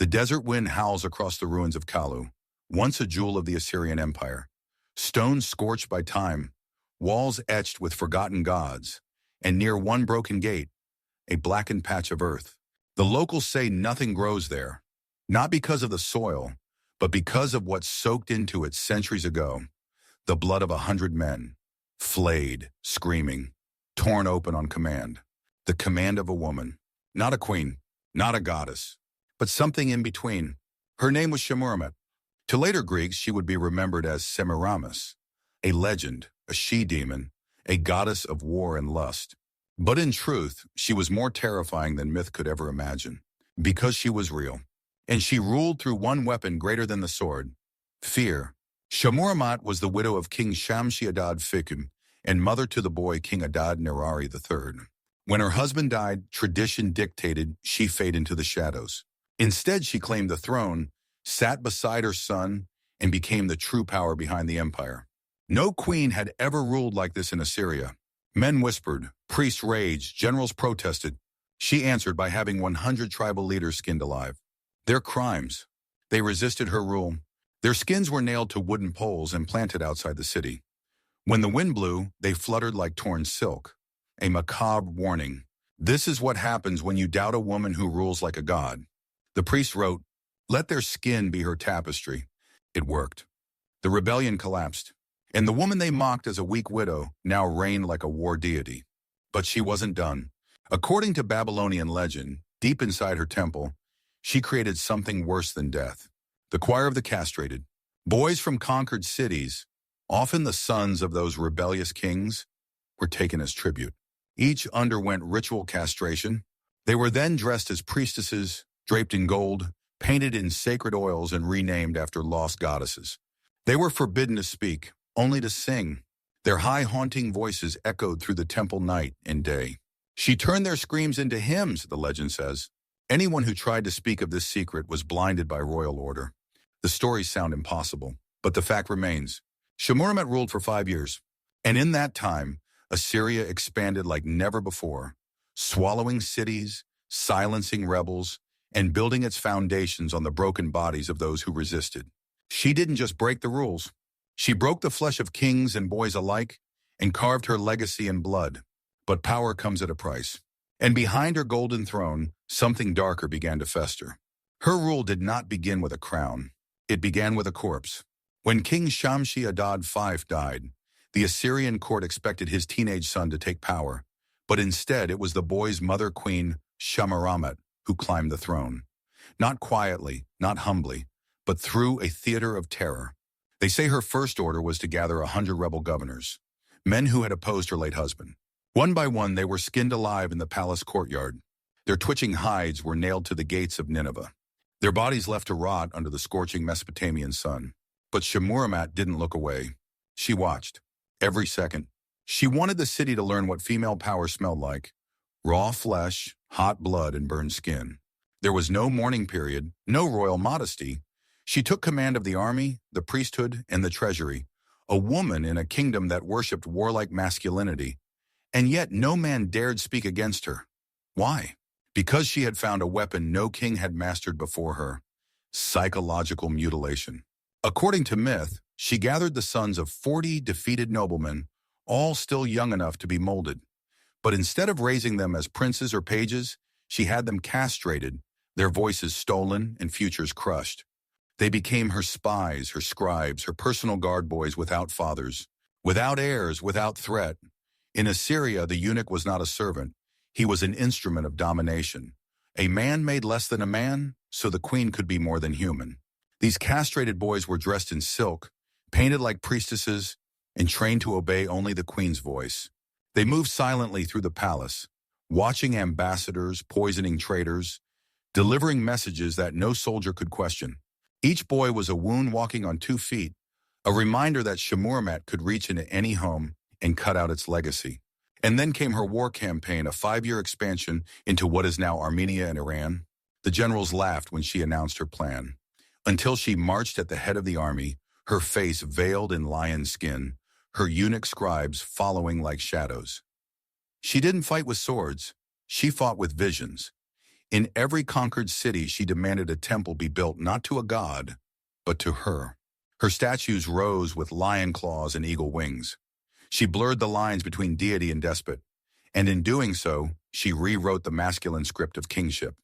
The desert wind howls across the ruins of Kalu, once a jewel of the Assyrian Empire. Stones scorched by time, walls etched with forgotten gods, and near one broken gate, a blackened patch of earth. The locals say nothing grows there, not because of the soil, but because of what soaked into it centuries ago. The blood of 100 men, flayed, screaming, torn open on command. The command of a woman, not a queen, not a goddess, but something in between. Her name was Shamuramat. To later Greeks, she would be remembered as Semiramis, a legend, a she-demon, a goddess of war and lust. But in truth, she was more terrifying than myth could ever imagine, because she was real. And she ruled through one weapon greater than the sword, fear. Shamuramat was the widow of King Shamshi-Adad Fikum and mother to the boy King Adad Nirari III. When her husband died, tradition dictated she fade into the shadows. Instead, she claimed the throne, sat beside her son, and became the true power behind the empire. No queen had ever ruled like this in Assyria. Men whispered, priests raged, generals protested. She answered by having 100 tribal leaders skinned alive. Their crimes. They resisted her rule. Their skins were nailed to wooden poles and planted outside the city. When the wind blew, they fluttered like torn silk. A macabre warning. This is what happens when you doubt a woman who rules like a god. The priest wrote, let their skin be her tapestry. It worked. The rebellion collapsed, and the woman they mocked as a weak widow now reigned like a war deity. But she wasn't done. According to Babylonian legend, deep inside her temple, she created something worse than death. The choir of the castrated. Boys from conquered cities, often the sons of those rebellious kings, were taken as tribute. Each underwent ritual castration. They were then dressed as priestesses, draped in gold, painted in sacred oils, and renamed after lost goddesses. They were forbidden to speak, only to sing. Their high, haunting voices echoed through the temple night and day. She turned their screams into hymns, the legend says. Anyone who tried to speak of this secret was blinded by royal order. The stories sound impossible, but the fact remains. Shamuramat ruled for 5 years, and in that time, Assyria expanded like never before, swallowing cities, silencing rebels, and building its foundations on the broken bodies of those who resisted. She didn't just break the rules. She broke the flesh of kings and boys alike and carved her legacy in blood. But power comes at a price. And behind her golden throne, something darker began to fester. Her rule did not begin with a crown. It began with a corpse. When King Shamshi-Adad V died, the Assyrian court expected his teenage son to take power, but instead it was the boy's mother, Queen Shamuramat, who climbed the throne. Not quietly, not humbly, but through a theater of terror. They say her first order was to gather 100 rebel governors, men who had opposed her late husband. One by one, they were skinned alive in the palace courtyard. Their twitching hides were nailed to the gates of Nineveh. Their bodies left to rot under the scorching Mesopotamian sun. But Shamuramat didn't look away. She watched. Every second. She wanted the city to learn what female power smelled like. Raw flesh, hot blood, and burned skin. There was no mourning period, no royal modesty. She took command of the army, the priesthood, and the treasury, a woman in a kingdom that worshipped warlike masculinity. And yet no man dared speak against her. Why? Because she had found a weapon no king had mastered before her: psychological mutilation. According to myth, she gathered the sons of 40 defeated noblemen, all still young enough to be molded. But instead of raising them as princes or pages, she had them castrated, their voices stolen and futures crushed. They became her spies, her scribes, her personal guard boys without fathers, without heirs, without threat. In Assyria, the eunuch was not a servant. He was an instrument of domination. A man made less than a man, so the queen could be more than human. These castrated boys were dressed in silk, painted like priestesses, and trained to obey only the queen's voice. They moved silently through the palace, watching ambassadors, poisoning traitors, delivering messages that no soldier could question. Each boy was a wound walking on 2 feet, a reminder that Shamuramat could reach into any home and cut out its legacy. And then came her war campaign, a 5-year expansion into what is now Armenia and Iran. The generals laughed when she announced her plan, until she marched at the head of the army, her face veiled in lion skin, her eunuch scribes following like shadows. She didn't fight with swords. She fought with visions. In every conquered city, she demanded a temple be built not to a god, but to her. Her statues rose with lion claws and eagle wings. She blurred the lines between deity and despot, and in doing so, she rewrote the masculine script of kingship.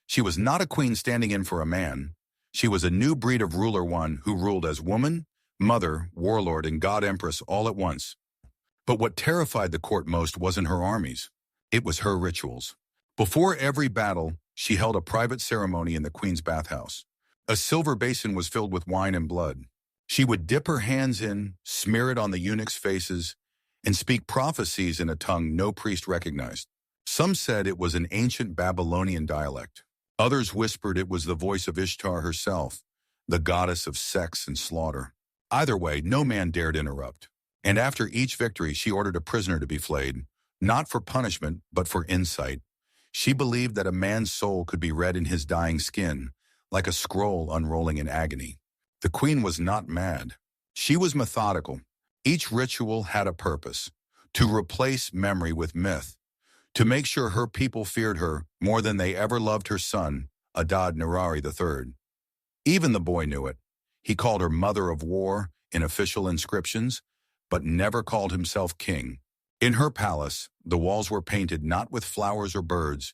She was not a queen standing in for a man. She was a new breed of ruler, one who ruled as woman, mother, warlord, and god empress all at once. But what terrified the court most wasn't her armies. It was her rituals. Before every battle, she held a private ceremony in the queen's bathhouse. A silver basin was filled with wine and blood. She would dip her hands in, smear it on the eunuchs' faces, and speak prophecies in a tongue no priest recognized. Some said it was an ancient Babylonian dialect. Others whispered it was the voice of Ishtar herself, the goddess of sex and slaughter. Either way, no man dared interrupt. And after each victory, she ordered a prisoner to be flayed, not for punishment, but for insight. She believed that a man's soul could be read in his dying skin, like a scroll unrolling in agony. The queen was not mad. She was methodical. Each ritual had a purpose: to replace memory with myth, to make sure her people feared her more than they ever loved her son, Adad Nirari III. Even the boy knew it. He called her Mother of War in official inscriptions, but never called himself king. In her palace, the walls were painted not with flowers or birds,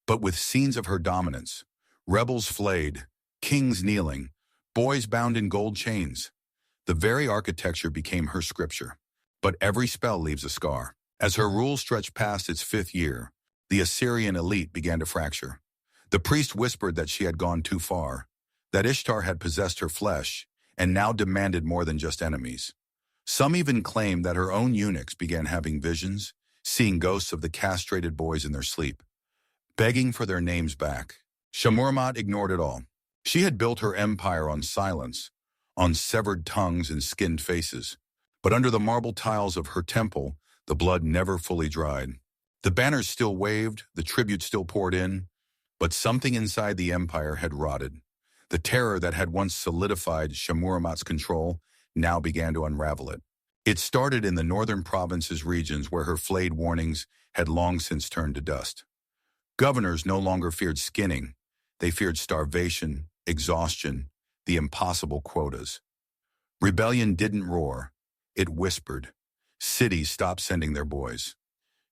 but with scenes of her dominance: rebels flayed, kings kneeling, boys bound in gold chains. The very architecture became her scripture. But every spell leaves a scar. As her rule stretched past its 5th year, the Assyrian elite began to fracture. The priest whispered that she had gone too far, that Ishtar had possessed her flesh, and now demanded more than just enemies. Some even claimed that her own eunuchs began having visions, seeing ghosts of the castrated boys in their sleep, begging for their names back. Shamuramat ignored it all. She had built her empire on silence, on severed tongues and skinned faces. But under the marble tiles of her temple, the blood never fully dried. The banners still waved, the tribute still poured in, but something inside the empire had rotted. The terror that had once solidified Shamuramat's control now began to unravel it. It started in the northern provinces regions where her flayed warnings had long since turned to dust. Governors no longer feared skinning. They feared starvation, exhaustion, the impossible quotas. Rebellion didn't roar. It whispered. Cities stopped sending their boys.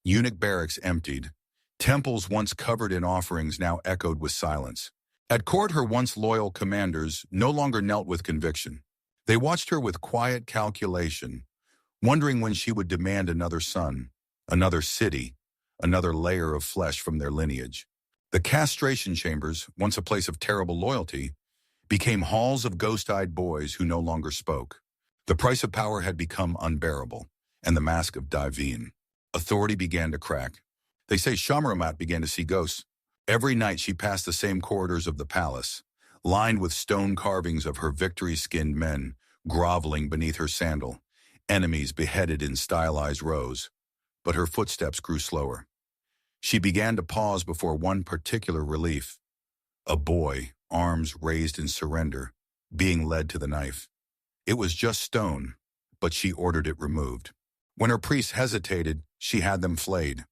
Eunuch barracks emptied. Temples once covered in offerings now echoed with silence. At court, her once loyal commanders no longer knelt with conviction. They watched her with quiet calculation, wondering when she would demand another son, another city, another layer of flesh from their lineage. The castration chambers, once a place of terrible loyalty, became halls of ghost-eyed boys who no longer spoke. The price of power had become unbearable, and the mask of Divine. Authority began to crack. They say Shamuramat began to see ghosts. Every night she passed the same corridors of the palace, lined with stone carvings of her victory-skinned men groveling beneath her sandal, enemies beheaded in stylized rows. But her footsteps grew slower. She began to pause before one particular relief: a boy, arms raised in surrender, being led to the knife. It was just stone, but she ordered it removed. When her priests hesitated, she had them flayed.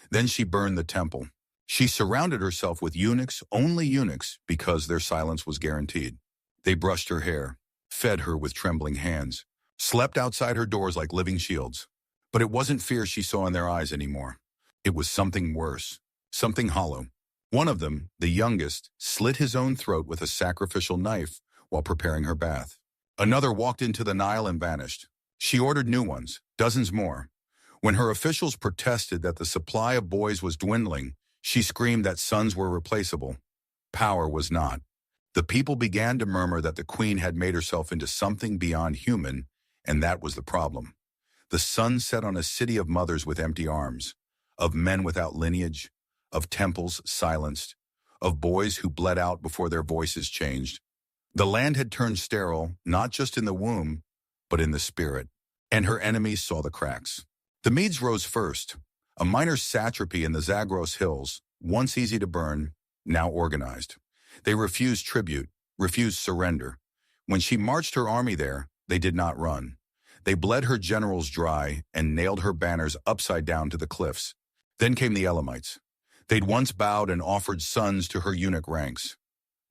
Then she burned the temple. She surrounded herself with eunuchs, only eunuchs, because their silence was guaranteed. They brushed her hair, fed her with trembling hands, slept outside her doors like living shields. But it wasn't fear she saw in their eyes anymore. It was something worse, something hollow. One of them, the youngest, slit his own throat with a sacrificial knife while preparing her bath. Another walked into the Nile and vanished. She ordered new ones, dozens more. When her officials protested that the supply of boys was dwindling, she screamed that sons were replaceable. Power was not. The people began to murmur that the queen had made herself into something beyond human, and that was the problem. The sun set on a city of mothers with empty arms, of men without lineage, of temples silenced, of boys who bled out before their voices changed. The land had turned sterile, not just in the womb, but in the spirit, and her enemies saw the cracks. The Medes rose first, a minor satrapy in the Zagros Hills, once easy to burn, now organized. They refused tribute, refused surrender. When she marched her army there, they did not run. They bled her generals dry and nailed her banners upside down to the cliffs. Then came the Elamites. They'd once bowed and offered sons to her eunuch ranks.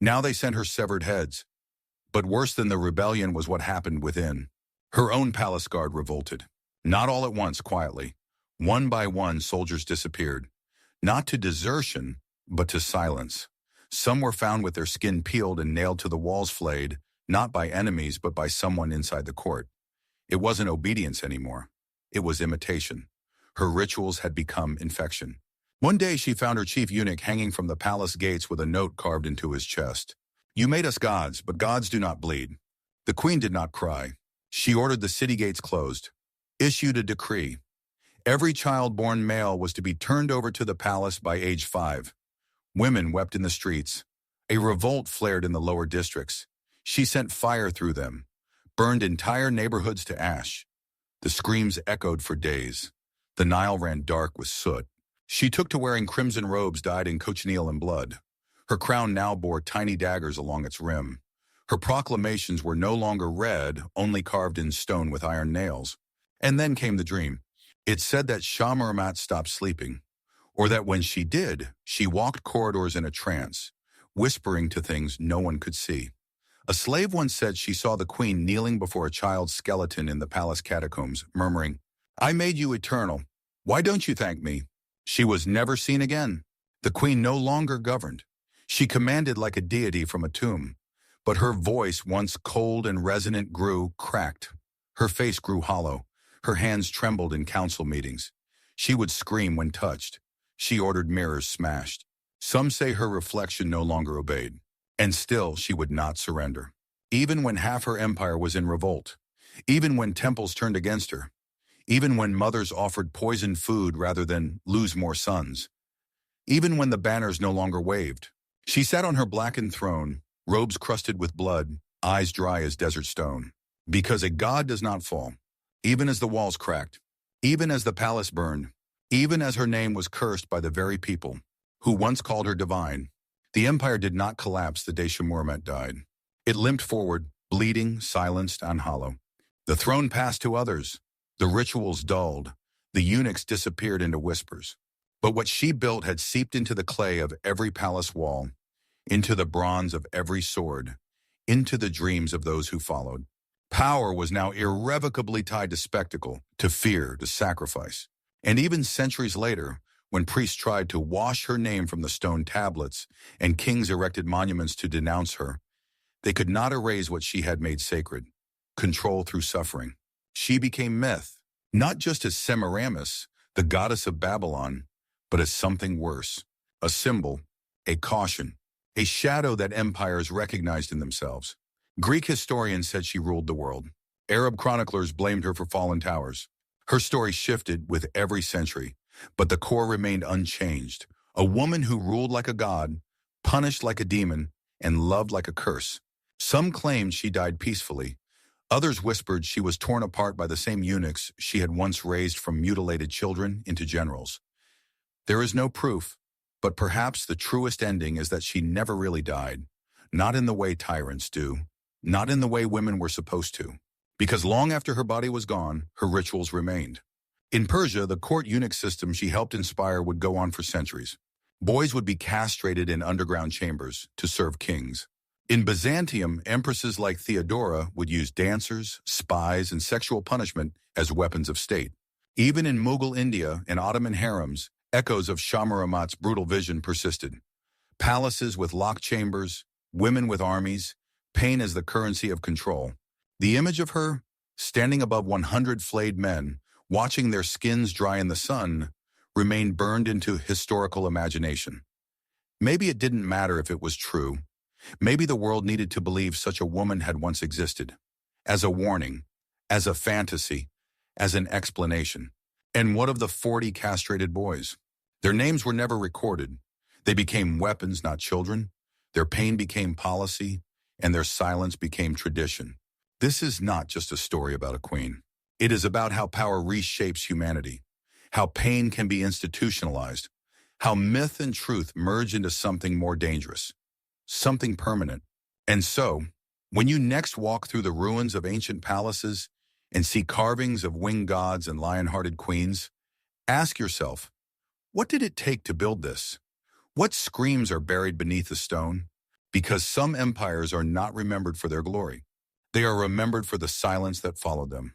Now they sent her severed heads. But worse than the rebellion was what happened within. Her own palace guard revolted. Not all at once, quietly. One by one, soldiers disappeared. Not to desertion, but to silence. Some were found with their skin peeled and nailed to the walls flayed, not by enemies, but by someone inside the court. It wasn't obedience anymore. It was imitation. Her rituals had become infection. One day she found her chief eunuch hanging from the palace gates with a note carved into his chest. "You made us gods, but gods do not bleed." The queen did not cry. She ordered the city gates closed, issued a decree. Every child-born male was to be turned over to the palace by age 5. Women wept in the streets. A revolt flared in the lower districts. She sent fire through them, burned entire neighborhoods to ash. The screams echoed for days. The Nile ran dark with soot. She took to wearing crimson robes dyed in cochineal and blood. Her crown now bore tiny daggers along its rim. Her proclamations were no longer red, only carved in stone with iron nails. And then came the dream. It said that Shamuramat stopped sleeping, or that when she did, she walked corridors in a trance, whispering to things no one could see. A slave once said she saw the queen kneeling before a child's skeleton in the palace catacombs, murmuring, "I made you eternal. Why don't you thank me?" She was never seen again. The queen no longer governed. She commanded like a deity from a tomb. But her voice, once cold and resonant, grew cracked. Her face grew hollow. Her hands trembled in council meetings. She would scream when touched. She ordered mirrors smashed. Some say her reflection no longer obeyed. And still she would not surrender. Even when half her empire was in revolt. Even when temples turned against her. Even when mothers offered poisoned food rather than lose more sons. Even when the banners no longer waved. She sat on her blackened throne, robes crusted with blood, eyes dry as desert stone. Because a god does not fall, even as the walls cracked, even as the palace burned, even as her name was cursed by the very people who once called her divine. The empire did not collapse the day Shamuramat died. It limped forward, bleeding, silenced, and hollow. The throne passed to others. The rituals dulled. The eunuchs disappeared into whispers. But what she built had seeped into the clay of every palace wall, into the bronze of every sword, into the dreams of those who followed. Power was now irrevocably tied to spectacle, to fear, to sacrifice. And even centuries later, when priests tried to wash her name from the stone tablets and kings erected monuments to denounce her, they could not erase what she had made sacred, control through suffering. She became myth, not just as Semiramis, the goddess of Babylon, but as something worse, a symbol, a caution, a shadow that empires recognized in themselves. Greek historians said she ruled the world. Arab chroniclers blamed her for fallen towers. Her story shifted with every century, but the core remained unchanged. A woman who ruled like a god, punished like a demon, and loved like a curse. Some claimed she died peacefully. Others whispered she was torn apart by the same eunuchs she had once raised from mutilated children into generals. There is no proof, but perhaps the truest ending is that she never really died. Not in the way tyrants do. Not in the way women were supposed to. Because long after her body was gone, her rituals remained. In Persia, the court eunuch system she helped inspire would go on for centuries. Boys would be castrated in underground chambers to serve kings. In Byzantium, empresses like Theodora would use dancers, spies, and sexual punishment as weapons of state. Even in Mughal India and Ottoman harems, echoes of Shamuramat's brutal vision persisted. Palaces with locked chambers, women with armies, pain as the currency of control. The image of her, standing above 100 flayed men, watching their skins dry in the sun, remained burned into historical imagination. Maybe it didn't matter if it was true. Maybe the world needed to believe such a woman had once existed. As a warning, as a fantasy, as an explanation. And what of the 40 castrated boys? Their names were never recorded. They became weapons, not children. Their pain became policy, and their silence became tradition. This is not just a story about a queen. It is about how power reshapes humanity, how pain can be institutionalized, how myth and truth merge into something more dangerous, something permanent. And so, when you next walk through the ruins of ancient palaces and see carvings of winged gods and lion-hearted queens, ask yourself, what did it take to build this? What screams are buried beneath the stone? Because some empires are not remembered for their glory. They are remembered for the silence that followed them.